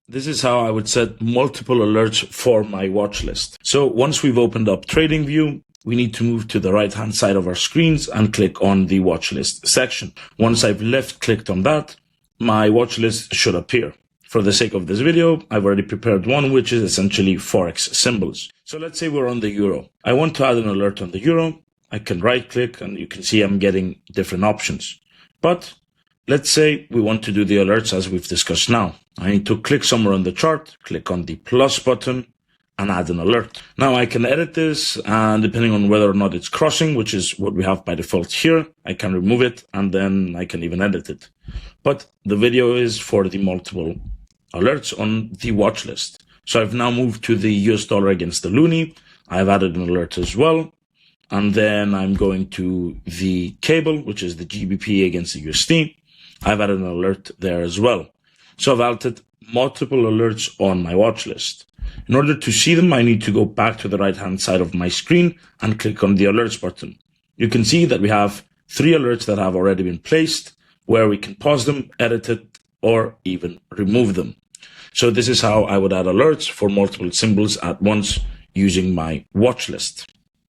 This is how I would set multiple alerts for my watch list. So once we've opened up TradingView, we need to move to the right-hand side of our screens and click on the watch list section. Once I've left-clicked on that, my watch list should appear. For the sake of this video, I've already prepared one, which is essentially Forex symbols. So let's say we're on the euro. I want to add an alert on the euro. I can right-click and you can see I'm getting different options. But let's say we want to do the alerts as we've discussed now. I need to click somewhere on the chart, click on the plus button, and add an alert. Now I can edit this, and depending on whether or not it's crossing, which is what we have by default here, I can remove it, and then I can even edit it. But the video is for the multiple alerts on the watch list. So I've now moved to the US dollar against the loonie. I've added an alert as well. And then I'm going to the cable, which is the GBP against the USD. I've added an alert there as well. So I've added multiple alerts on my watch list. In order to see them, I need to go back to the right-hand side of my screen and click on the alerts button. You can see that we have 3 alerts that have already been placed, where we can pause them, edit it, or even remove them. So this is how I would add alerts for multiple symbols at once using my watch list.